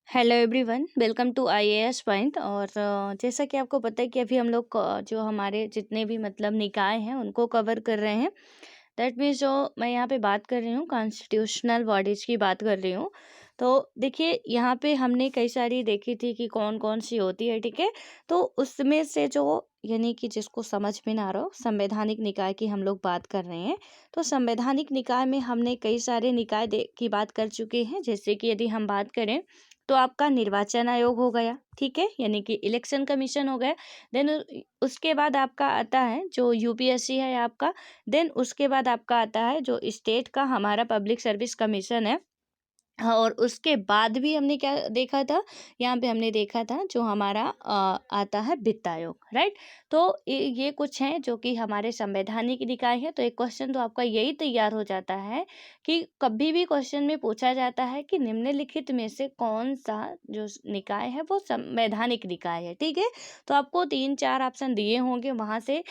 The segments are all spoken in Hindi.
Hello everyone, welcome to IAS point. और जैसा कि आपको पता है कि अभी हम लोग जो हमारे जितने भी मतलब निकाय हैं उनको कवर कर रहे हैं। दैट मीन्स जो मैं यहाँ पे बात कर रही हूँ कॉन्स्टिट्यूशनल बॉडीज की बात कर रही हूँ। तो देखिए यहाँ पे हमने कई सारी देखी थी कि कौन कौन सी होती है, ठीक है। तो उसमें से जो यानी कि जिसको समझ में ना आ रहा हो, संवैधानिक निकाय की हम लोग बात कर रहे हैं। तो संवैधानिक निकाय में हमने कई सारे निकाय की बात कर चुके हैं। जैसे कि यदि हम बात करें तो आपका निर्वाचन आयोग हो गया, ठीक है, यानी कि इलेक्शन कमीशन हो गया। देन उसके बाद आपका आता है जो यूपीएससी है आपका। देन उसके बाद आपका आता है जो स्टेट का हमारा पब्लिक सर्विस कमीशन है। हाँ, और उसके बाद भी हमने क्या देखा था, यहाँ पे हमने देखा था जो हमारा आता है वित्त आयोग, राइट। तो ये कुछ हैं जो कि हमारे संवैधानिक निकाय है। तो एक क्वेश्चन तो आपका यही तैयार हो जाता है कि कभी भी क्वेश्चन में पूछा जाता है कि निम्नलिखित में से कौन सा जो निकाय है वो संवैधानिक निकाय है, ठीक है। तो आपको 3-4 ऑप्शन दिए होंगे, वहां से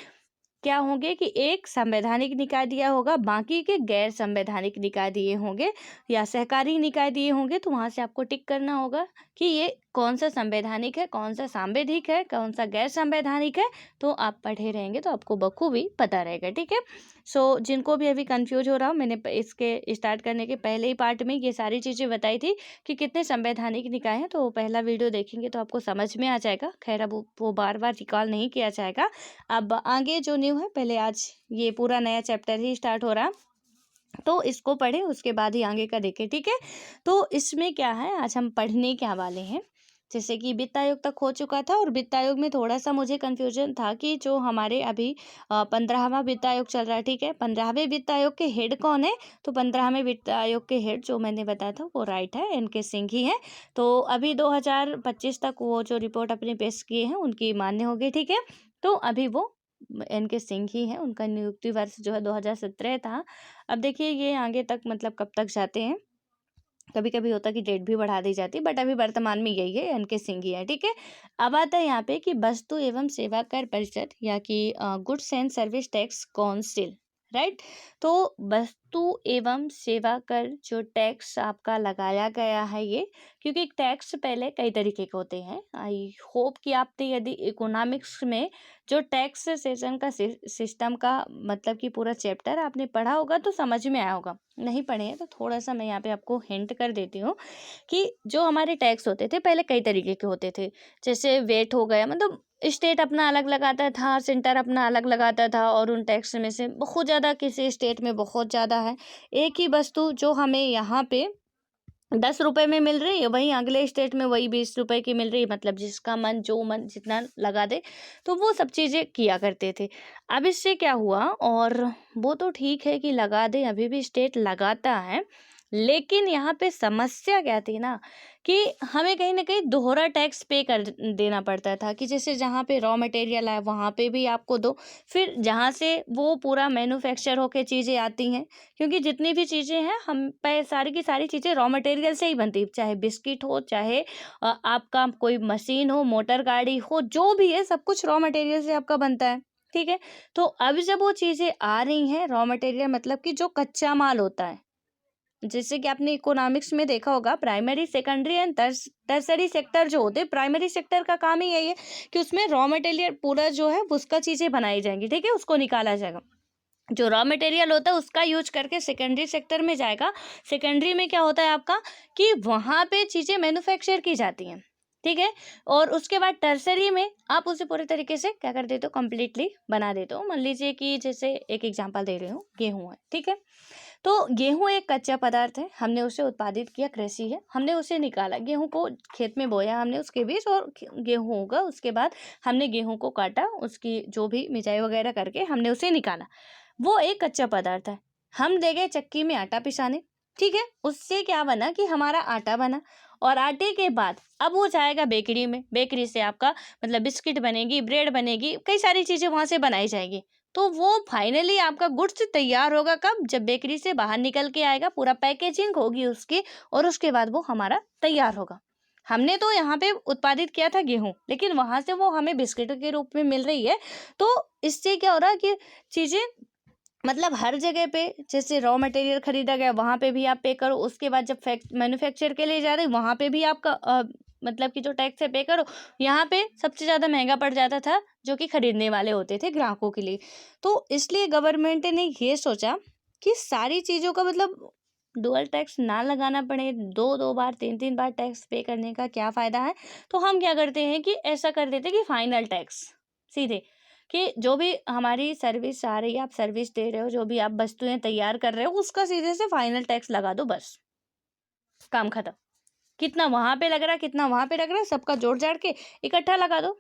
क्या होंगे कि एक संवैधानिक निकाय दिया होगा, बाकी के गैर संवैधानिक निकाय दिए होंगे या सहकारी निकाय दिए होंगे। तो वहां से आपको टिक करना होगा कि ये कौन सा संवैधानिक है, कौन सा सांविधिक है, कौन सा गैर संवैधानिक है। तो आप पढ़े रहेंगे तो आपको बखूबी पता रहेगा, ठीक है। सो जिनको भी अभी कंफ्यूज हो रहा हो, मैंने इसके स्टार्ट करने के पहले ही पार्ट में ये सारी चीजें बताई थी कि कितने संवैधानिक निकाय हैं। तो वो पहला वीडियो देखेंगे तो आपको समझ में आ जाएगा। खैर अब वो बार बार रिकॉल नहीं किया जाएगा। अब आगे जो न्यू है, पहले आज ये पूरा नया चैप्टर ही स्टार्ट हो रहा, तो इसको पढ़े उसके बाद ही आगे का देखें, ठीक है। तो इसमें क्या है, आज हम पढ़ने क्या वाले हैं। जैसे कि वित्त आयोग तक हो चुका था, और वित्त आयोग में थोड़ा सा मुझे कंफ्यूजन था कि जो हमारे अभी 15वां वित्त आयोग चल रहा है, ठीक है। 15वें वित्त आयोग के हेड कौन है, तो 15वें वित्त आयोग के हेड जो मैंने बताया था वो राइट है, एनके सिंह ही है। तो अभी 2025 तक वो जो रिपोर्ट अपने पेश किए हैं उनकी मान्य हो गई, ठीक है। तो अभी वो एनके सिंह ही है, उनका नियुक्ति वर्ष जो है 2017 था। अब देखिए ये आगे तक मतलब कब तक जाते हैं, कभी कभी होता है कि डेट भी बढ़ा दी जाती है, बट अभी वर्तमान में यही है, एनके सिंह ही है, ठीक है। अब आता है यहाँ पे कि वस्तु एवं सेवा कर परिषद या कि goods and service tax council, right. तो वस्तु एवं सेवा कर जो टैक्स आपका लगाया गया है ये, क्योंकि टैक्स पहले कई तरीके के होते हैं। आई होप कि आपने यदि इकोनॉमिक्स में जो टैक्स सेशन का सिस्टम का मतलब कि पूरा चैप्टर आपने पढ़ा होगा तो समझ में आया होगा। नहीं पढ़े हैं तो थोड़ा सा मैं यहाँ पे आपको हिंट कर देती हूँ कि जो हमारे टैक्स होते थे पहले कई तरीके के होते थे। जैसे वेट हो गया, मतलब स्टेट अपना अलग लगाता था, सेंटर अपना अलग लगाता था, और उन टैक्स में से बहुत ज़्यादा किसी स्टेट में बहुत ज़्यादा है। एक ही वस्तु जो हमें यहाँ पे 10 रुपए में मिल रही है, वहीं अगले स्टेट में वही 20 रुपए की मिल रही है। मतलब जिसका मन जो मन जितना लगा दे, तो वो सब चीज़ें किया करते थे। अब इससे क्या हुआ, और वो तो ठीक है कि लगा दे, अभी भी स्टेट लगाता है, लेकिन यहाँ पे समस्या क्या थी ना, कि हमें कहीं ना कहीं दोहरा टैक्स पे कर देना पड़ता था। कि जैसे जहाँ पे रॉ मटेरियल है वहाँ पे भी आपको दो, फिर जहाँ से वो पूरा मैन्युफैक्चर होके चीज़ें आती हैं, क्योंकि जितनी भी चीज़ें हैं हम पे सारी की सारी चीज़ें रॉ मटेरियल से ही बनती है। चाहे बिस्किट हो, चाहे आपका कोई मशीन हो, मोटर गाड़ी हो, जो भी है सब कुछ रॉ मटेरियल से आपका बनता है, ठीक है। तो अब जब वो चीज़ें आ रही हैं, रॉ मटेरियल मतलब कि जो कच्चा माल होता है, जैसे कि आपने इकोनॉमिक्स में देखा होगा, primary secondary and tertiary sector जो होते हैं, प्राइमरी सेक्टर का काम ही यही है कि उसमें रॉ मटेरियल पूरा जो है उसका चीज़ें बनाई जाएंगी, ठीक है, उसको निकाला जाएगा। जो रॉ मटेरियल होता है उसका यूज करके सेकेंडरी सेक्टर में जाएगा। सेकेंडरी में क्या होता है आपका, कि वहाँ पे चीज़ें मैन्युफैक्चर की जाती हैं, ठीक है। और उसके बाद टर्सरी में आप उसे पूरे तरीके से क्या कर देते हो, कम्प्लीटली बना देते हो। मान लीजिए कि जैसे एक एग्जांपल दे रही हूँ, गेहूँ है, ठीक है। तो गेहूं एक कच्चा पदार्थ है, हमने उसे उत्पादित किया, कृषि है, हमने उसे निकाला, गेहूं को खेत में बोया हमने उसके बीज, और गेहूं होगा, उसके बाद हमने गेहूं को काटा, उसकी जो भी मिजाई वगैरह करके हमने उसे निकाला। वो एक कच्चा पदार्थ है। हम ले गए चक्की में आटा पिसाने, ठीक है। उससे क्या बना कि हमारा आटा बना, और आटे के बाद अब वो जाएगा बेकरी में, बेकरी से आपका मतलब बिस्किट बनेगी, ब्रेड बनेगी, कई सारी चीज़ें वहाँ से बनाई जाएगी। तो वो फाइनली आपका गुड्स तैयार होगा कब, जब बेकरी से बाहर निकल के आएगा, पूरा पैकेजिंग होगी उसकी, और उसके बाद वो हमारा तैयार होगा। हमने तो यहाँ पे उत्पादित किया था गेहूं, लेकिन वहां से वो हमें बिस्किट के रूप में मिल रही है। तो इससे क्या हो रहा है कि चीजें मतलब हर जगह पे जैसे रॉ मटेरियल खरीदा गया वहाँ पे भी आप पे करो, उसके बाद जब मैन्युफैक्चर के लिए जा रहे हो वहाँ पे भी आपका मतलब कि जो टैक्स है पे करो। यहाँ पे सबसे ज़्यादा महंगा पड़ जाता था जो कि खरीदने वाले होते थे ग्राहकों के लिए। तो इसलिए गवर्नमेंट ने ये सोचा कि सारी चीज़ों का मतलब डुअल टैक्स ना लगाना पड़े, दो दो बार तीन तीन बार टैक्स पे करने का क्या फ़ायदा है। तो हम क्या करते हैं कि ऐसा कर देते हैं कि फाइनल टैक्स सीधे, कि जो भी हमारी सर्विस आ रही है, आप सर्विस दे रहे हो, जो भी आप वस्तुएं तैयार कर रहे हो, उसका सीधे से फाइनल टैक्स लगा दो, बस काम खत्म। कितना वहां पे लग रहा है, कितना वहां पे लग रहा है, सबका जोड़ जाड़ के इकट्ठा लगा दो।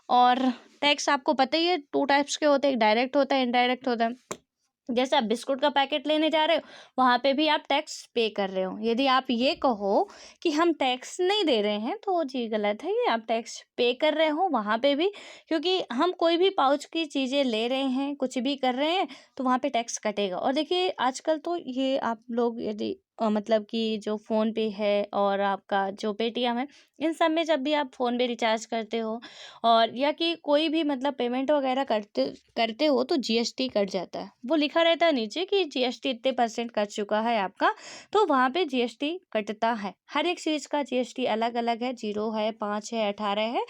और टैक्स आपको पता ही है 2 टाइप्स के होते हैं, एक डायरेक्ट होता है, इनडायरेक्ट होता है। जैसे आप बिस्कुट का पैकेट लेने जा रहे हो, वहाँ पे भी आप टैक्स पे कर रहे हो। यदि आप ये कहो कि हम टैक्स नहीं दे रहे हैं, तो जी गलत है, ये आप टैक्स पे कर रहे हो वहाँ पे भी, क्योंकि हम कोई भी पाउच की चीज़ें ले रहे हैं, कुछ भी कर रहे हैं, तो वहाँ पे टैक्स कटेगा। और देखिए आजकल तो ये आप लोग यदि मतलब कि जो फ़ोन पे है और आपका जो पेटीएम है, इन सब में जब भी आप फ़ोन पे रिचार्ज करते हो और या कि कोई भी मतलब पेमेंट वगैरह करते करते हो, तो जीएसटी कट जाता है। वो लिखा रहता है नीचे कि जीएसटी इतने % कट चुका है आपका, तो वहाँ पे जीएसटी कटता है। हर एक चीज़ का जीएसटी अलग अलग है, 0 है, 5 है, 18 है,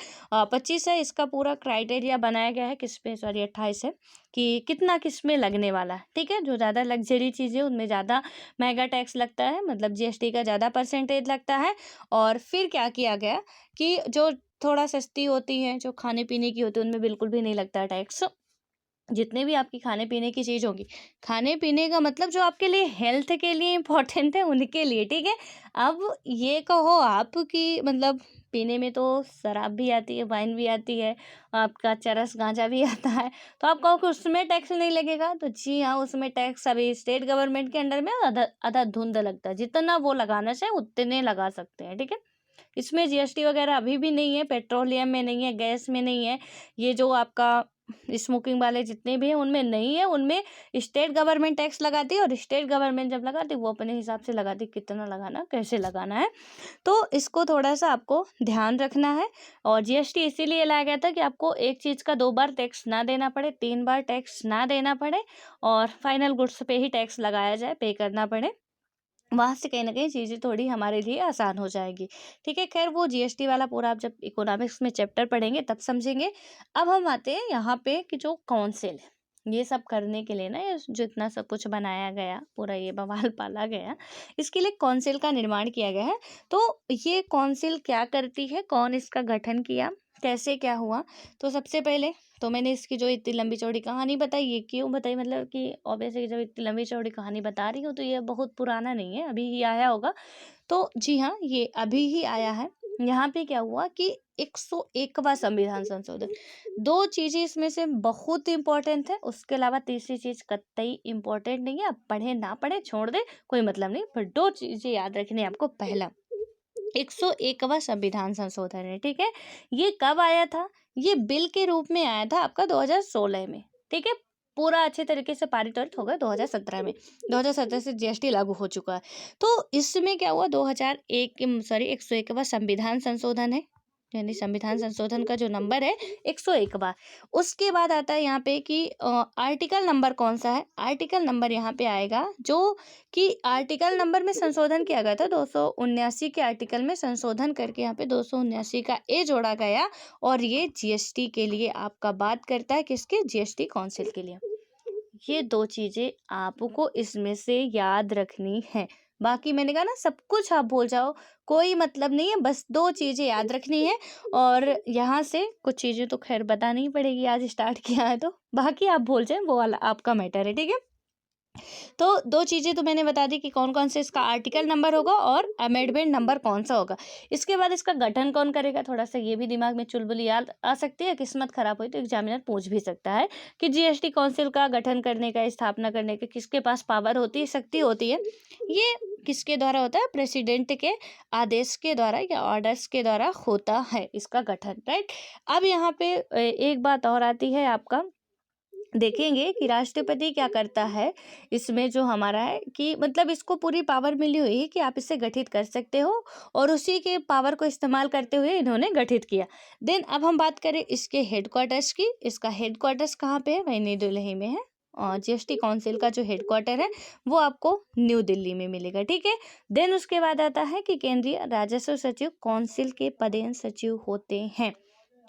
25 है। इसका पूरा क्राइटेरिया बनाया गया है, किस पे, सॉरी 28 है, कि कितना किस में लगने वाला है। ठीक है, जो ज़्यादा लग्जरी चीज़ें उनमें ज़्यादा महंगा टैक्स लगता है, मतलब जीएसटी का ज़्यादा % लगता है। और फिर क्या किया गया कि जो थोड़ा सस्ती होती हैं, जो खाने पीने की होती है, उनमें बिल्कुल भी नहीं लगता टैक्स। जितने भी आपकी खाने पीने की चीज़ होगी, खाने पीने का मतलब जो आपके लिए हेल्थ के लिए इम्पोर्टेंट है उनके लिए, ठीक है। अब ये कहो आप कि मतलब पीने में तो शराब भी आती है, वाइन भी आती है, आपका चरस गांजा भी आता है, तो आप कहो कि उसमें टैक्स नहीं लगेगा, तो जी हाँ, उसमें टैक्स अभी स्टेट गवर्नमेंट के अंडर में आधा आधा धुंध लगता है, जितना वो लगाना चाहे उतने लगा सकते हैं, ठीक है। इसमें जीएसटी वगैरह अभी भी नहीं है, पेट्रोलियम में नहीं है, गैस में नहीं है, ये जो आपका स्मोकिंग वाले जितने भी हैं उनमें नहीं है। उनमें स्टेट गवर्नमेंट टैक्स लगाती है, और स्टेट गवर्नमेंट जब लगाती है वो अपने हिसाब से लगाती है, कितना लगाना, कैसे लगाना है। तो इसको थोड़ा सा आपको ध्यान रखना है। और जीएसटी इसीलिए लाया गया था कि आपको एक चीज़ का 2 बार टैक्स ना देना पड़े, 3 बार टैक्स ना देना पड़े, और फाइनल गुड्स पे ही टैक्स लगाया जाए, पे करना पड़े। वहाँ से कहीं न कहीं चीज़ें थोड़ी हमारे लिए आसान हो जाएगी। ठीक है, ख़ैर वो जीएसटी वाला पूरा आप जब इकोनॉमिक्स में चैप्टर पढ़ेंगे तब समझेंगे। अब हम आते हैं यहाँ पे कि जो काउंसिल है, ये सब करने के लिए ना, ये जो इतना सब कुछ बनाया गया, पूरा ये बवाल पाला गया, इसके लिए काउंसिल का निर्माण किया गया है। तो ये काउंसिल क्या करती है, कौन इसका गठन किया, कैसे क्या हुआ? तो सबसे पहले तो मैंने इसकी जो इतनी लंबी चौड़ी कहानी बताई, ये क्यों बताई, मतलब कि ऑब्वियसली जब इतनी लंबी चौड़ी कहानी बता रही हूँ तो ये बहुत पुराना नहीं है, अभी ही आया होगा। तो जी हाँ, ये अभी ही आया है। यहाँ पे क्या हुआ कि 101वां संविधान संशोधन, 2 चीज़ें इसमें से बहुत इम्पोर्टेंट है, उसके अलावा तीसरी चीज़ कतई इम्पोर्टेंट नहीं है। आप पढ़े ना पढ़े छोड़ दे, कोई मतलब नहीं, पर 2 चीज़ें याद रखनी है आपको। पहला, 101वां संविधान संशोधन है, ठीक है। ये कब आया था? ये बिल के रूप में आया था आपका 2016 में, ठीक है। पूरा अच्छे तरीके से पारित वारित हो गया 2017 में। 2017 से जीएसटी लागू हो चुका है। तो इसमें क्या हुआ, 2001 सॉरी 101वां संविधान संशोधन है, यानी संविधान संशोधन का जो नंबर है 101वां। उसके बाद आता है यहाँ पे कि आर्टिकल नंबर कौन सा है। आर्टिकल नंबर यहाँ पे आएगा जो कि आर्टिकल नंबर में संशोधन किया गया था, 279 के आर्टिकल में संशोधन करके यहाँ पे 279 का ए जोड़ा गया। और ये जीएसटी के लिए आपका बात करता है, किसके, जीएसटी काउंसिल के लिए। ये 2 चीज़ें आपको इसमें से याद रखनी है। बाकी मैंने कहा ना, सब कुछ आप भूल जाओ, कोई मतलब नहीं है, बस 2 चीज़ें याद रखनी है। और यहाँ से कुछ चीज़ें तो खैर बतानी ही पड़ेगी, आज स्टार्ट किया है तो। बाकी आप भूल जाएँ, वो वाला आपका मैटर है, ठीक है। तो 2 चीज़ें तो मैंने बता दी कि कौन-कौन से इसका आर्टिकल नंबर होगा और अमेंडमेंट नंबर कौन-सा होगा। इसके बाद इसका गठन कौन करेगा, थोड़ा-सा ये भी दिमाग में चुलबुली याद आ सकती है, किस्मत खराब हुई तो एग्जामिनर पूछ भी सकता है कि जीएसटी काउंसिल का गठन करने का, स्थापना करने का किसके पास पावर होती है, शक्ति होती है। ये किसके द्वारा होता है, प्रेसिडेंट के आदेश के द्वारा या ऑर्डर्स के द्वारा होता है इसका गठन, राइट। अब यहाँ पे एक बात और आती है, आपका देखेंगे कि राष्ट्रपति क्या करता है इसमें, जो हमारा है कि मतलब इसको पूरी पावर मिली हुई है कि आप इसे गठित कर सकते हो, और उसी के पावर को इस्तेमाल करते हुए इन्होंने गठित किया। देन अब हम बात करें इसके हेडक्वार्टर्स की। इसका हेडक्वार्टर्स कहाँ पे है, वही नई दिल्ली में है। जीएसटी काउंसिल का जो हेडक्वार्टर है वो आपको न्यू दिल्ली में मिलेगा, ठीक है। देन उसके बाद आता है कि केंद्रीय राजस्व सचिव काउंसिल के पदेन सचिव होते हैं।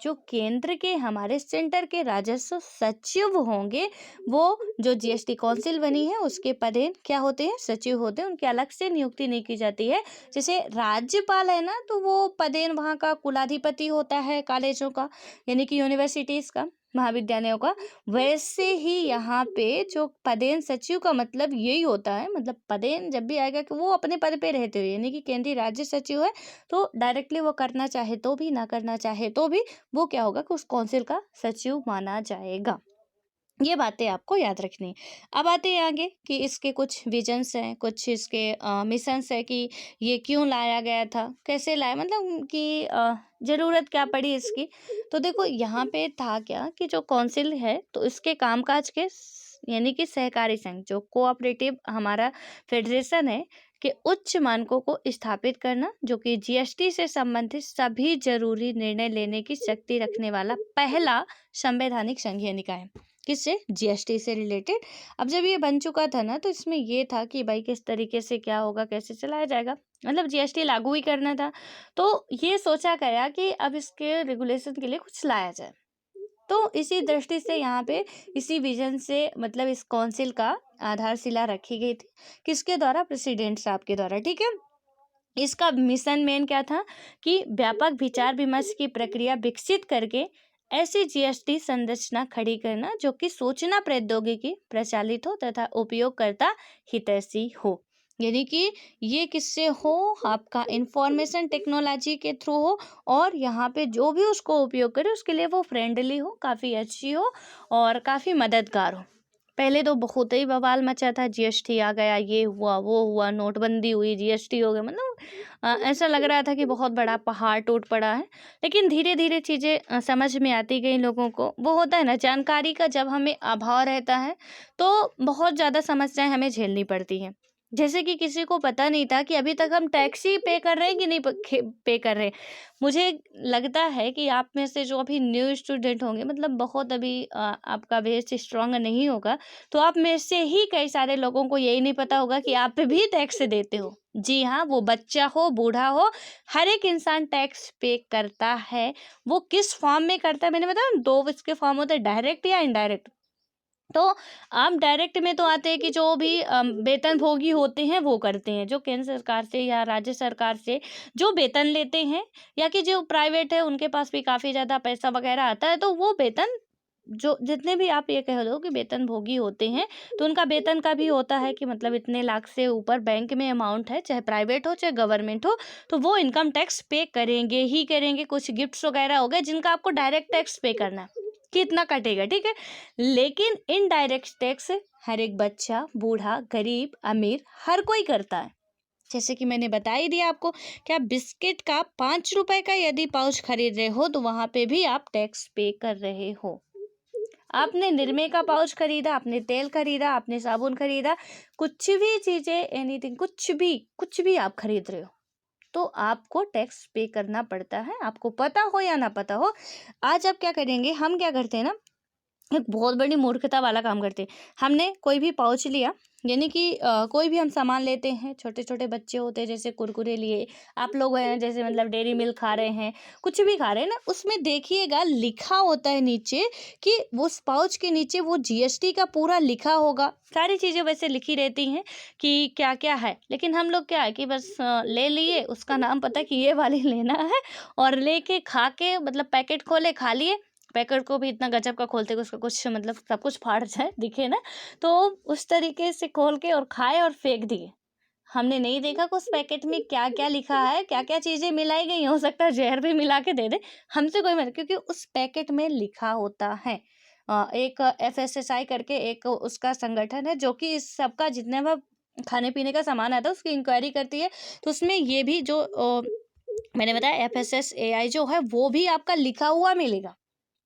जो केंद्र के हमारे सेंटर के राजस्व सचिव होंगे वो जो जीएसटी काउंसिल बनी है उसके पदेन क्या होते हैं, सचिव होते हैं। उनकी अलग से नियुक्ति नहीं की जाती है। जैसे राज्यपाल है ना, तो वो पदेन वहाँ का कुलाधिपति होता है कॉलेजों का, यानी कि यूनिवर्सिटीज का, महाविद्यालयों का। वैसे ही यहाँ पे जो पदेन सचिव का मतलब यही होता है, मतलब पदेन जब भी आएगा कि वो अपने पद पे रहते हुए, यानी कि केंद्रीय राज्य सचिव है तो डायरेक्टली वो करना चाहे तो भी, ना करना चाहे तो भी वो क्या होगा कि उस काउंसिल का सचिव माना जाएगा। ये बातें आपको याद रखनी है। अब आते हैं आगे कि इसके कुछ विजन्स हैं, कुछ इसके मिशंस है कि ये क्यों लाया गया था, कैसे लाया, मतलब कि ज़रूरत क्या पड़ी इसकी। तो देखो यहाँ पे था क्या कि जो काउंसिल है तो इसके कामकाज के यानी कि सहकारी संघ, जो कोऑपरेटिव हमारा फेडरेशन है, के उच्च मानकों को स्थापित करना, जो कि जीएसटी से संबंधित सभी जरूरी निर्णय लेने की शक्ति रखने वाला पहला संवैधानिक संघीय निकाय है। किससे? जीएसटी से रिलेटेड। अब जब ये बन चुका था ना, तो इसमें ये था कि भाई किस तरीके से क्या होगा, कैसे चलाया जाएगा, मतलब जीएसटी लागू ही करना था। तो ये सोचा गया कि अब इसके रेगुलेशन के लिए कुछ लाया जाए। तो इसी दृष्टि से यहाँ पे इसी विजन से मतलब इस काउंसिल का आधारशिला रखी गई थी। किसके द्वारा? प्रेसिडेंट साहब के द्वारा, ठीक है। इसका मिशन मेन क्या था कि व्यापक विचार विमर्श की प्रक्रिया विकसित करके ऐसी जीएसटी संरचना खड़ी करना जो कि सूचना प्रौद्योगिकी प्रचालित हो तथा उपयोगकर्ता हितैषी हो। यानी कि ये किससे हो? आपका इंफॉर्मेशन टेक्नोलॉजी के थ्रू हो, और यहाँ पे जो भी उसको उपयोग करे उसके लिए वो फ्रेंडली हो, काफ़ी अच्छी हो और काफ़ी मददगार हो। पहले तो बहुत ही बवाल मचा था, जीएसटी आ गया, ये हुआ वो हुआ, नोटबंदी हुई, जीएसटी हो गया, मतलब ऐसा लग रहा था कि बहुत बड़ा पहाड़ टूट पड़ा है। लेकिन धीरे धीरे चीज़ें समझ में आती गई लोगों को। वो होता है ना, जानकारी का जब हमें अभाव रहता है तो बहुत ज़्यादा समस्याएं हमें झेलनी पड़ती हैं। जैसे कि किसी को पता नहीं था कि अभी तक हम टैक्स ही पे कर रहे हैं कि नहीं पे कर रहे हैं। मुझे लगता है कि आप में से जो अभी न्यू स्टूडेंट होंगे, मतलब बहुत अभी आपका बेस स्ट्रांग नहीं होगा, तो आप में से ही कई सारे लोगों को यही नहीं पता होगा कि आप भी टैक्स देते हो। जी हाँ, वो बच्चा हो, बूढ़ा हो, हर एक इंसान टैक्स पे करता है। वो किस फॉर्म में करता है मैंने बताया ना, दो इसके फॉर्म होते हैं, डायरेक्ट या इनडायरेक्ट। तो आप डायरेक्ट में तो आते हैं कि जो भी वेतनभोगी होते हैं वो करते हैं, जो केंद्र सरकार से या राज्य सरकार से जो वेतन लेते हैं, या कि जो प्राइवेट है उनके पास भी काफ़ी ज़्यादा पैसा वगैरह आता है, तो वो वेतन जो जितने भी आप ये कह दो कि वेतनभोगी होते हैं, तो उनका वेतन का भी होता है कि मतलब इतने लाख से ऊपर बैंक में अमाउंट है, चाहे प्राइवेट हो चाहे गवर्नमेंट हो, तो वो इनकम टैक्स पे करेंगे ही करेंगे। कुछ गिफ्ट्स वगैरह हो गए जिनका आपको डायरेक्ट टैक्स पे करना है कि इतना कटेगा, ठीक है। लेकिन इनडायरेक्ट टैक्स हर एक बच्चा, बूढ़ा, गरीब, अमीर, हर कोई करता है। जैसे कि मैंने बता ही दिया आपको, क्या बिस्किट का 5 रुपए का यदि पाउच खरीद रहे हो तो वहां पे भी आप टैक्स पे कर रहे हो। आपने निरमे का पाउच खरीदा, आपने तेल खरीदा, आपने साबुन खरीदा, कुछ भी चीजें, एनीथिंग, कुछ भी आप खरीद रहे हो तो आपको टैक्स पे करना पड़ता है, आपको पता हो या ना पता हो। आज आप क्या करेंगे, हम क्या करते हैं ना, एक बहुत बड़ी मूर्खता वाला काम करते हैं। हमने कोई भी पाउच लिया, यानी कि कोई भी हम सामान लेते हैं, छोटे छोटे बच्चे होते हैं जैसे कुरकुरे लिए, आप लोग हैं जैसे मतलब डेयरी मिल्क खा रहे हैं, कुछ भी खा रहे हैं ना, उसमें देखिएगा लिखा होता है नीचे कि उस पाउच के नीचे वो जीएसटी का पूरा लिखा होगा। सारी चीज़ें वैसे लिखी रहती हैं कि क्या क्या है, लेकिन हम लोग क्या है कि बस ले लिए, उसका नाम पता कि ये वाली लेना है, और लेके खा के मतलब पैकेट खोले खा लिए। पैकेट को भी इतना गजब का खोलते कि उसका कुछ मतलब सब कुछ फाड़ जाए दिखे ना, तो उस तरीके से खोल के और खाए और फेंक दिए। हमने नहीं देखा कि उस पैकेट में क्या क्या लिखा है, क्या क्या चीजें मिलाई गई, हो सकता है जहर भी मिला के दे दे, हमसे कोई मतलब, क्योंकि उस पैकेट में लिखा होता है। एक एफएसएसआई करके एक उसका संगठन है जो कि इस सबका जितने भी खाने पीने का सामान आता है उसकी इंक्वायरी करती है। तो उसमें ये भी जो मैंने बताया एफएसएसएआई जो है वो भी आपका लिखा हुआ मिलेगा।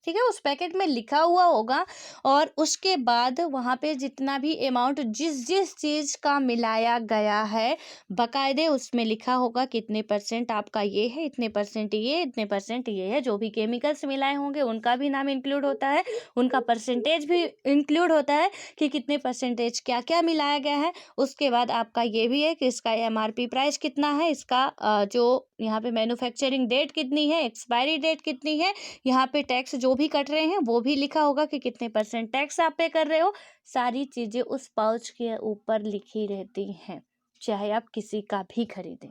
ठीक है, उस पैकेट में लिखा हुआ होगा और उसके बाद वहाँ पे जितना भी अमाउंट जिस जिस चीज़ का मिलाया गया है बकायदे उसमें लिखा होगा कितने परसेंट आपका ये है, इतने परसेंट ये, इतने परसेंट ये है। जो भी केमिकल्स मिलाए होंगे उनका भी नाम इंक्लूड होता है, उनका परसेंटेज भी इंक्लूड होता है कि कितने परसेंटेज क्या क्या मिलाया गया है। उसके बाद आपका ये भी है कि इसका एमआरपी प्राइस कितना है, इसका जो यहाँ पे मैन्युफैक्चरिंग डेट कितनी है, एक्सपायरी डेट कितनी है, यहाँ पे टैक्स जो भी कट रहे हैं वो भी लिखा होगा कि कितने परसेंट टैक्स आप पे कर रहे हो। सारी चीज़ें उस पाउच के ऊपर लिखी रहती हैं, चाहे आप किसी का भी खरीदें।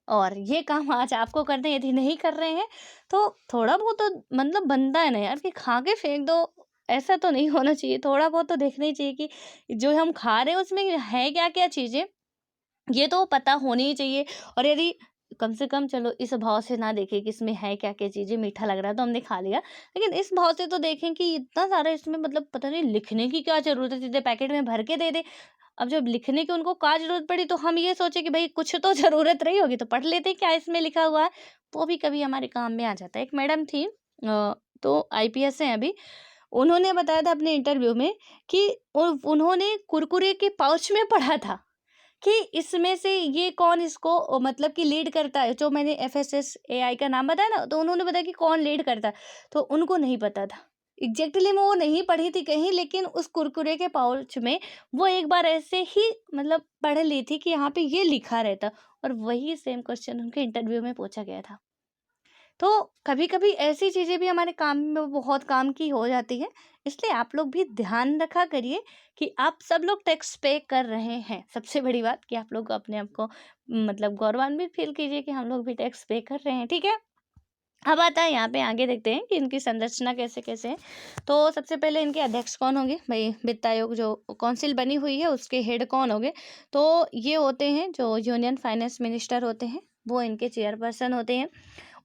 और ये काम आज आपको करना है, यदि नहीं कर रहे हैं तो थोड़ा बहुत तो मतलब बनता है ना यार कि खा के फेंक दो, ऐसा तो नहीं होना चाहिए। थोड़ा बहुत तो देखना ही चाहिए कि जो हम खा रहे हैं उसमें है क्या क्या चीज़ें, ये तो पता होनी ही चाहिए। और यदि कम से कम चलो इस भाव से ना देखें कि इसमें है क्या-क्या चीज़ें, मीठा लग रहा है तो हमने खा लिया। लेकिन इस भाव से तो देखें कि इतना सारा इसमें मतलब पता नहीं लिखने की क्या ज़रूरत है, सीधे पैकेट में भर के दे दें। अब जब लिखने की उनको क्या ज़रूरत पड़ी तो हम ये सोचे कि भई कुछ तो ज़रूरत रही होगी तो पढ़ लेते क्या इसमें लिखा हुआ है। वो भी कभी हमारे काम में आ जाता है। एक मैडम थी तो आईपीएस हैं अभी, उन्होंने बताया था अपने इंटरव्यू में कि उन्होंने कुरकुरे के पाउच में पढ़ा था कि इसमें से ये कौन इसको मतलब कि लीड करता है। जो मैंने एफएसएसएआई का नाम बताया ना, तो उन्होंने बताया कि कौन लीड करता है, तो उनको नहीं पता था। एग्जैक्टली मैं वो नहीं पढ़ी थी कहीं, लेकिन उस कुरकुरे के पाउच में वो एक बार ऐसे ही मतलब पढ़ ली थी कि यहाँ पे ये लिखा रहता, और वही सेम क्वेश्चन उनके इंटरव्यू में पूछा गया था। तो कभी कभी ऐसी चीज़ें भी हमारे काम में बहुत काम की हो जाती है। इसलिए आप लोग भी ध्यान रखा करिए कि आप सब लोग टैक्स पे कर रहे हैं। सबसे बड़ी बात कि आप लोग अपने आप को मतलब गौरवान्वित फील कीजिए कि हम लोग भी टैक्स पे कर रहे हैं, ठीक है। अब आता है यहाँ पे, आगे देखते हैं कि इनकी संरचना कैसे कैसे है। तो सबसे पहले इनके अध्यक्ष कौन होंगे भाई, वित्त आयोग जो काउंसिल बनी हुई है उसके हेड कौन होंगे, तो ये होते हैं जो यूनियन फाइनेंस मिनिस्टर होते हैं, वो इनके चेयरपर्सन होते हैं।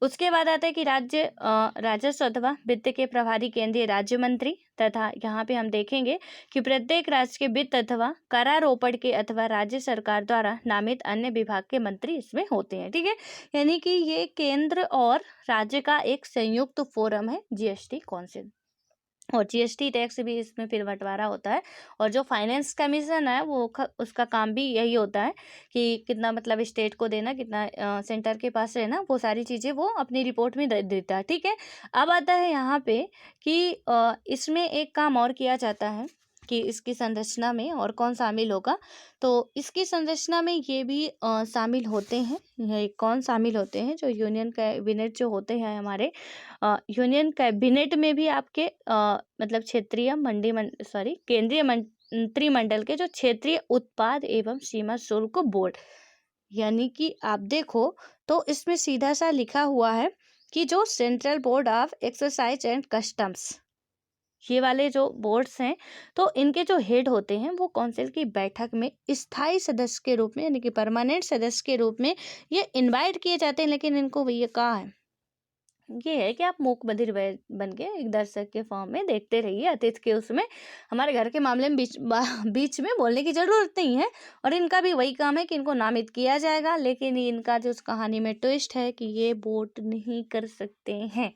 उसके बाद आता है कि राजस्व अथवा वित्त के प्रभारी केंद्रीय राज्य मंत्री, तथा यहाँ पे हम देखेंगे कि प्रत्येक राज्य के वित्त अथवा करारोपण के अथवा राज्य सरकार द्वारा नामित अन्य विभाग के मंत्री इसमें होते हैं, ठीक है। यानी कि ये केंद्र और राज्य का एक संयुक्त फोरम है जीएसटी काउंसिल, और जीएसटी टैक्स भी इसमें फिर बंटवारा होता है। और जो फाइनेंस कमीशन है वो उसका काम भी यही होता है कि कितना मतलब स्टेट को देना, कितना सेंटर के पास रहना, वो सारी चीज़ें वो अपनी रिपोर्ट में देता है, ठीक है। अब आता है यहाँ पे कि इसमें एक काम और किया जाता है कि इसकी संरचना में और कौन शामिल होगा, तो इसकी संरचना में ये भी शामिल होते हैं। ये कौन शामिल होते हैं, जो यूनियन कैबिनेट जो होते हैं हमारे, यूनियन कैबिनेट में भी आपके मतलब क्षेत्रीय केंद्रीय मंत्रिमंडल के जो क्षेत्रीय उत्पाद एवं सीमा शुल्क बोर्ड, यानी कि आप देखो तो इसमें सीधा सा लिखा हुआ है कि जो central board of excise and customs, ये वाले जो बोर्ड्स हैं, तो इनके जो हेड होते हैं वो काउंसिल की बैठक में स्थायी सदस्य के रूप में, यानी कि परमानेंट सदस्य के रूप में ये इनवाइट किए जाते हैं। लेकिन इनको ये कहा है, ये है कि आप मूक बधिर बन के एक दर्शक के फॉर्म में देखते रहिए, अतिथि के उसमें। हमारे घर के मामले में बीच में बोलने की जरूरत नहीं है। और इनका भी वही काम है कि इनको नामित किया जाएगा, लेकिन इनका जो उस कहानी में ट्विस्ट है कि ये वोट नहीं कर सकते हैं,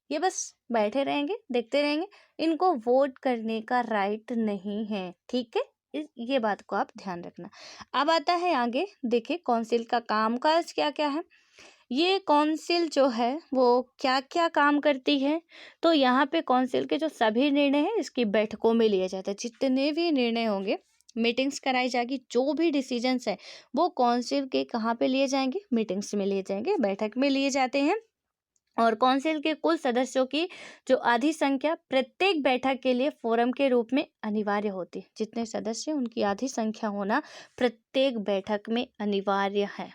ये बस बैठे रहेंगे, देखते रहेंगे। इनको वोट करने का राइट नहीं है, ठीक है। ये बात को आप ध्यान रखना। अब आता है आगे, देखिए काउंसिल का कामकाज क्या क्या है। ये काउंसिल जो है वो क्या क्या काम करती है, तो यहाँ पे काउंसिल के जो सभी निर्णय हैं इसकी बैठकों में लिए जाते हैं। जितने भी निर्णय होंगे, मीटिंग्स कराई जाएगी, जो भी डिसीजंस है वो काउंसिल के कहाँ पे लिए जाएंगे, मीटिंग्स में लिए जाएंगे, बैठक में लिए जाते हैं। और काउंसिल के कुल सदस्यों की जो आधी संख्या प्रत्येक बैठक के लिए फोरम के रूप में अनिवार्य होती है। जितने सदस्य हैं उनकी आधी संख्या होना प्रत्येक बैठक में अनिवार्य है।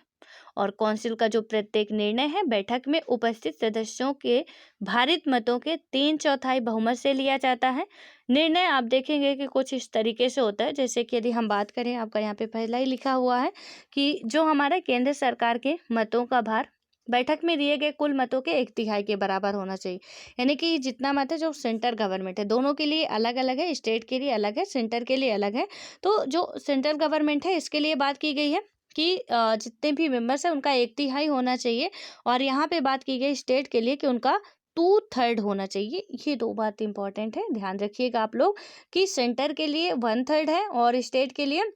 और काउंसिल का जो प्रत्येक निर्णय है बैठक में उपस्थित सदस्यों के भारित मतों के 3/4 बहुमत से लिया जाता है। निर्णय आप देखेंगे कि कुछ इस तरीके से होता है, जैसे कि यदि हम बात करें, आपका यहाँ पे पहला ही लिखा हुआ है कि जो हमारा केंद्र सरकार के मतों का भार बैठक में दिए गए कुल मतों के 1/3 के बराबर होना चाहिए। यानी कि जितना मत है जो सेंटर गवर्नमेंट है, दोनों के लिए अलग अलग है, स्टेट के लिए अलग है, सेंटर के लिए अलग है। तो जो सेंट्रल गवर्नमेंट है इसके लिए बात की गई है कि जितने भी मेंबर्स हैं उनका 1/3 होना चाहिए। और यहाँ पे बात की गई स्टेट के लिए कि उनका 2/3 होना चाहिए। ये 2 बात इंपॉर्टेंट है, ध्यान रखिएगा आप लोग कि सेंटर के लिए 1/3 है और स्टेट के लिए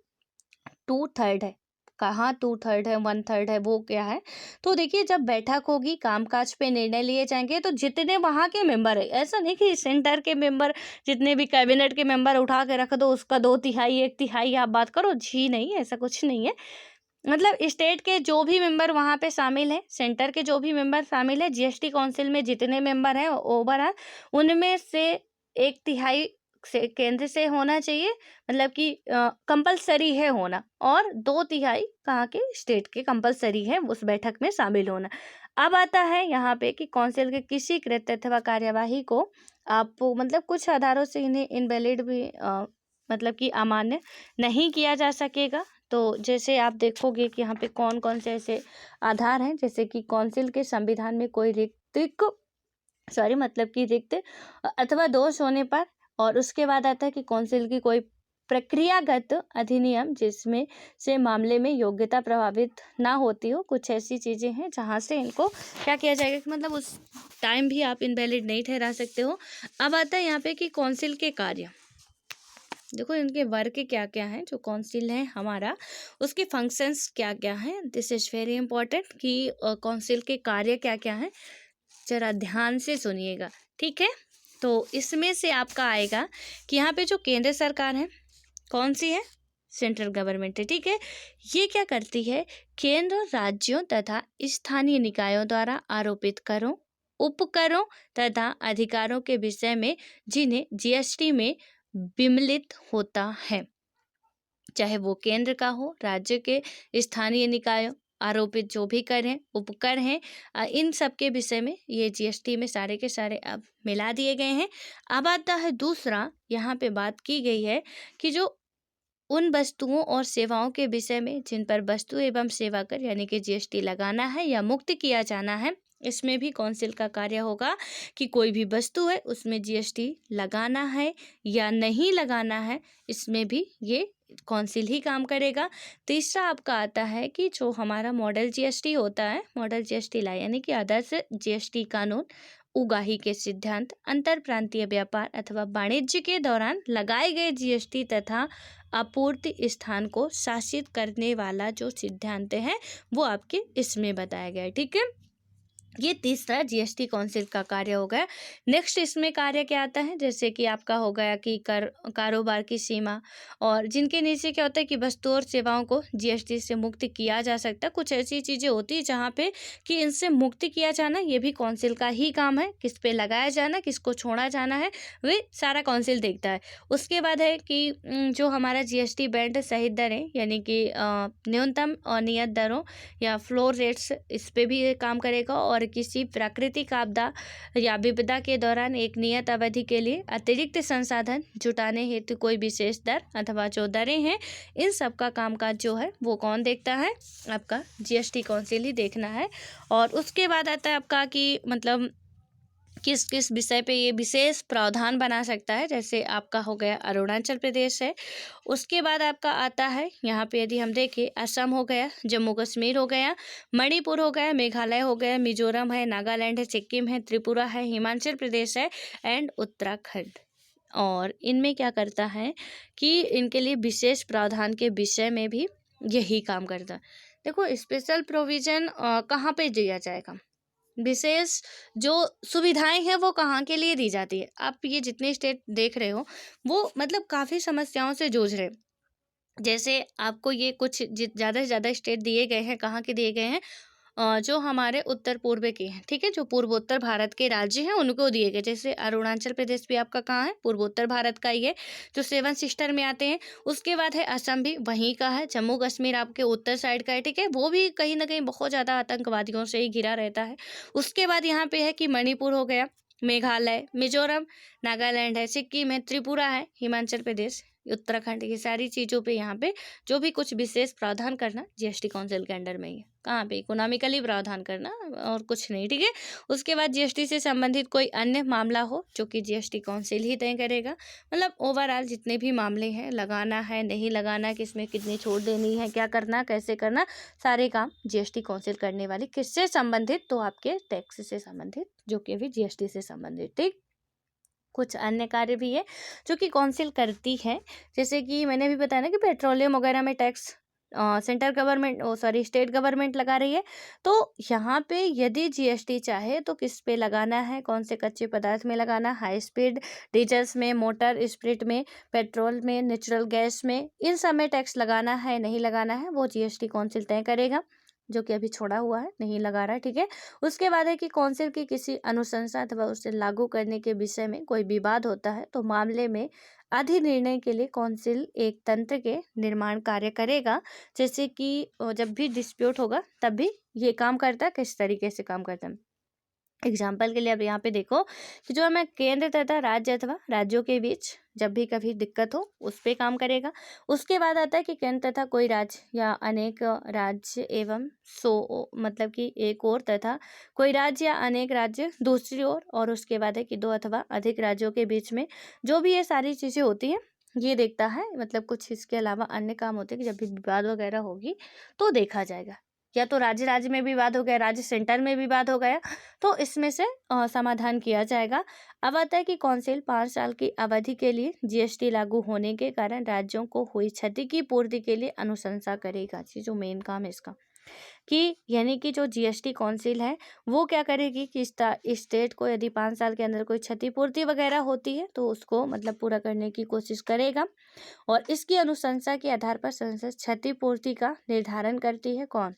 2/3 है। कहाँ 2/3 है 1/3 है वो क्या है? तो देखिए जब बैठक होगी, कामकाज पे निर्णय लिए जाएंगे, तो जितने वहाँ के मेंबर है, ऐसा नहीं कि सेंटर के मेंबर जितने भी कैबिनेट के मेंबर उठा के रख दो, उसका 2/3 1/3 आप बात करो, जी नहीं, ऐसा कुछ नहीं है। मतलब स्टेट के जो भी मेंबर वहाँ पे शामिल हैं, सेंटर के जो भी मेंबर शामिल है, जीएसटी काउंसिल में जितने मेंबर हैं ओवरऑल, उनमें से 1/3 से केंद्र से होना चाहिए, मतलब कि कंपलसरी है होना, और 2/3 कहाँ के, स्टेट के कंपलसरी है उस बैठक में शामिल होना। अब आता है यहाँ पे कि काउंसिल के किसी कृत्य अथवा कार्यवाही को आप मतलब कुछ आधारों से इन्हें इनवैलिड भी मतलब कि अमान्य नहीं किया जा सकेगा। तो जैसे आप देखोगे कि यहाँ पे कौन कौन से ऐसे आधार हैं, जैसे कि काउंसिल के संविधान में कोई रिक्त अथवा दोष होने पर, और उसके बाद आता है कि काउंसिल की कोई प्रक्रियागत अधिनियम जिसमें से मामले में योग्यता प्रभावित ना होती हो, कुछ ऐसी चीजें हैं जहां से इनको क्या किया जाएगा कि मतलब उस टाइम भी आप इनवैलिड नहीं ठहरा सकते हो। अब आता है यहाँ पे कि काउंसिल के कार्य, देखो इनके वर्क क्या क्या हैं, जो काउंसिल है हमारा उसके फंक्शंस क्या क्या हैं। दिस इज वेरी इंपॉर्टेंट कि काउंसिल के कार्य क्या क्या हैं, जरा ध्यान से सुनिएगा, ठीक है। तो इसमें से आपका आएगा कि यहाँ पे जो केंद्र सरकार है, कौन सी है, सेंट्रल गवर्नमेंट है, ठीक है। ये क्या करती है, केंद्र राज्यों तथा स्थानीय निकायों द्वारा आरोपित करों, उपकरों तथा अधिकारों के विषय में जिन्हें जीएसटी में विमलित होता है, चाहे वो केंद्र का हो, राज्य के स्थानीय निकायों आरोपित जो भी कर हैं, उपकर हैं, इन सब के विषय में ये जीएसटी में सारे के सारे अब मिला दिए गए हैं। अब आता है दूसरा, यहाँ पे बात की गई है कि जो उन वस्तुओं और सेवाओं के विषय में जिन पर वस्तु एवं सेवा कर यानी कि जीएसटी लगाना है या मुक्त किया जाना है, इसमें भी काउंसिल का कार्य होगा कि कोई भी वस्तु है उसमें जीएसटी लगाना है या नहीं लगाना है, इसमें भी ये काउंसिल ही काम करेगा। तीसरा आपका आता है कि जो हमारा मॉडल जीएसटी होता है, मॉडल जीएसटी ला यानी कि आदर्श जीएसटी कानून, उगाही के सिद्धांत, अंतर प्रांतीय व्यापार अथवा वाणिज्य के दौरान लगाए गए जीएसटी तथा आपूर्ति स्थान को शासित करने वाला जो सिद्धांत है वो आपके इसमें बताया गया है, ठीक है। ये तीसरा जीएसटी काउंसिल का कार्य हो गया। नेक्स्ट इसमें कार्य क्या आता है, जैसे कि आपका हो गया कि कारोबार की सीमा, और जिनके नीचे क्या होता है कि वस्तुओं और सेवाओं को जीएसटी से मुक्त किया जा सकता है। कुछ ऐसी चीज़ें होती है जहाँ पे कि इनसे मुक्त किया जाना ये भी काउंसिल का ही काम है, किस पे लगाया जाना, किसको छोड़ा जाना है, वे सारा काउंसिल देखता है। उसके बाद है कि जो हमारा जीएसटी बैंड सहित दरें यानी कि न्यूनतम और नियत दरों या फ्लोर रेट्स, इस पे भी ये काम करेगा। और किसी प्राकृतिक आपदा या विपदा के दौरान एक नियत अवधि के लिए अतिरिक्त संसाधन जुटाने हेतु कोई विशेष दर अथवा जो दरें हैं, इन सब का कामकाज जो है वो कौन देखता है, आपका जीएसटी काउंसिल ही देखना है। और उसके बाद आता है आपका कि मतलब किस किस विषय पे ये विशेष प्रावधान बना सकता है, जैसे आपका हो गया अरुणाचल प्रदेश है। उसके बाद आपका आता है यहाँ पे यदि हम देखें, असम हो गया, जम्मू कश्मीर हो गया, मणिपुर हो गया, मेघालय हो गया, मिजोरम है, नागालैंड है, सिक्किम है, त्रिपुरा है, हिमाचल प्रदेश है एंड उत्तराखंड। और इनमें क्या करता है कि इनके लिए विशेष प्रावधान के विषय में भी यही काम करता है। देखो स्पेशल प्रोविजन कहाँ पे दिया जाएगा, विशेष जो सुविधाएं हैं वो कहाँ के लिए दी जाती है। आप ये जितने स्टेट देख रहे हो वो मतलब काफ़ी समस्याओं से जूझ रहे हैं। जैसे आपको ये कुछ ज़्यादा से ज़्यादा स्टेट दिए गए हैं, कहाँ के दिए गए हैं, जो हमारे उत्तर पूर्व के हैं, ठीक है, जो पूर्वोत्तर भारत के राज्य हैं उनको दिए गए। जैसे अरुणाचल प्रदेश भी आपका कहाँ है, पूर्वोत्तर भारत का ही है, जो 7 सिस्टर में आते हैं। उसके बाद है असम भी वहीं का है, जम्मू कश्मीर आपके उत्तर साइड का है, ठीक है, वो भी कहीं ना कहीं बहुत ज़्यादा आतंकवादियों से ही घिरा रहता है। उसके बाद यहाँ पे है कि मणिपुर हो गया, मेघालय, मिजोरम, नागालैंड है, सिक्किम है, त्रिपुरा है, हिमाचल प्रदेश, उत्तराखंड, ये सारी चीज़ों पे यहाँ पे जो भी कुछ विशेष प्रावधान करना जीएसटी काउंसिल के अंडर में ही है। कहाँ पे? इकोनॉमिकली प्रावधान करना और कुछ नहीं, ठीक है। उसके बाद जीएसटी से संबंधित कोई अन्य मामला हो जो कि जीएसटी काउंसिल ही तय करेगा। मतलब ओवरऑल जितने भी मामले हैं, लगाना है नहीं लगाना, किसमें कितनी छूट देनी है, क्या करना, कैसे करना, सारे काम जीएसटी काउंसिल करने वाली। किससे संबंधित? तो आपके टैक्स से संबंधित, जो कि अभी जीएसटी से संबंधित, ठीक। कुछ अन्य कार्य भी है जो कि काउंसिल करती है, जैसे कि मैंने भी बताया ना कि पेट्रोलियम वगैरह में tax central government state government लगा रही है। तो यहाँ पे यदि जीएसटी चाहे तो किस पे लगाना है, कौन से कच्चे पदार्थ में लगाना, हाई स्पीड डीजल्स में, मोटर स्पिरिट में, पेट्रोल में, नेचुरल गैस में, इन सब में टैक्स लगाना है नहीं लगाना है, वो जीएसटी काउंसिल तय करेगा, जो कि अभी छोड़ा हुआ है, नहीं लगा रहा है, ठीक है। उसके बाद है कि काउंसिल की किसी अनुशंसा अथवा उसे लागू करने के विषय में कोई विवाद होता है तो मामले में अधिनिर्णय के लिए काउंसिल एक तंत्र के निर्माण कार्य करेगा। जैसे कि जब भी डिस्प्यूट होगा तब भी ये काम करता है, किस तरीके से काम करता है। एग्जाम्पल के लिए अब यहाँ पे देखो कि जो हमें केंद्र तथा राज्य अथवा राज्यों के बीच जब भी कभी दिक्कत हो उस पे काम करेगा। उसके बाद आता है कि केंद्र तथा कोई राज्य या अनेक राज्य एवं मतलब कि एक और तथा कोई राज्य या अनेक राज्य दूसरी ओर, और उसके बाद है कि दो अथवा अधिक राज्यों के बीच में जो भी ये सारी चीज़ें होती हैं ये देखता है। मतलब कुछ इसके अलावा अन्य काम होते हैं कि जब भी विवाद वगैरह होगी तो देखा जाएगा, या तो राज्य राज्य में विवाद हो गया, राज्य सेंटर में विवाद हो गया, तो इसमें से समाधान किया जाएगा। अब आता है कि काउंसिल 5 साल की अवधि के लिए जीएसटी लागू होने के कारण राज्यों को हुई क्षति की पूर्ति के लिए अनुशंसा करेगा। ये जो मेन काम है इसका, कि यानी कि जो जीएसटी काउंसिल है वो क्या करेगी कि स्टेट को यदि 5 साल के अंदर कोई क्षतिपूर्ति वगैरह होती है तो उसको मतलब पूरा करने की कोशिश करेगा। और इसकी अनुशंसा के आधार पर संसद क्षतिपूर्ति का निर्धारण करती है। कौन?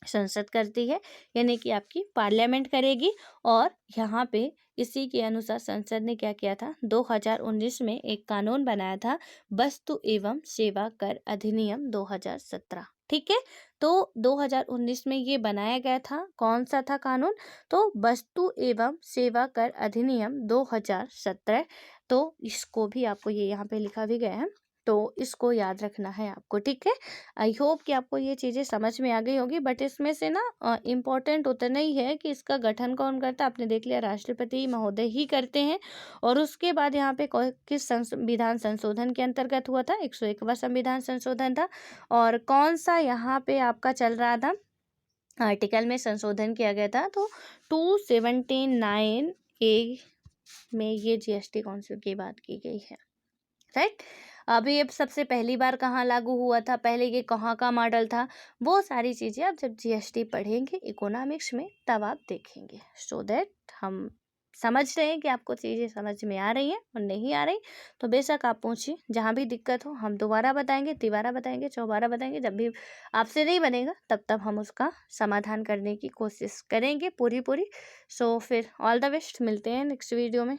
संसद करती है, यानी कि आपकी पार्लियामेंट करेगी। और यहाँ पे इसी के अनुसार संसद ने क्या किया था, 2019 में एक कानून बनाया था, वस्तु एवं सेवा कर अधिनियम 2017, ठीक है। तो 2019 में ये बनाया गया था। कौन सा था कानून? तो वस्तु एवं सेवा कर अधिनियम 2017। तो इसको भी आपको ये यहाँ पे लिखा भी गया है, तो इसको याद रखना है आपको, ठीक है। आई होप कि आपको ये चीज़ें समझ में आ गई होगी। बट इसमें से ना इम्पोर्टेंट उतना ही है कि इसका गठन कौन करता है। आपने देख लिया राष्ट्रपति महोदय ही करते हैं। और उसके बाद यहाँ पे किस संविधान संशोधन के अंतर्गत हुआ था? 101वां संविधान संशोधन था। और कौन सा यहाँ पे आपका चल रहा था, आर्टिकल में संशोधन किया गया था, तो 279A में ये जीएसटी काउंसिल की बात की गई है, राइट। अभी ये सबसे पहली बार कहाँ लागू हुआ था, पहले ये कहाँ का मॉडल था, वो सारी चीज़ें आप जब जीएसटी पढ़ेंगे इकोनॉमिक्स में तब आप देखेंगे। सो दैट हम समझ रहे हैं कि आपको चीज़ें समझ में आ रही हैं और नहीं आ रही तो बेशक आप पूछिए। जहाँ भी दिक्कत हो हम दोबारा बताएंगे, तिबारा बताएंगे, चौबारा बताएंगे। जब भी आपसे नहीं बनेगा तब हम उसका समाधान करने की कोशिश करेंगे पूरी। सो फिर ऑल द बेस्ट, मिलते हैं नेक्स्ट वीडियो में।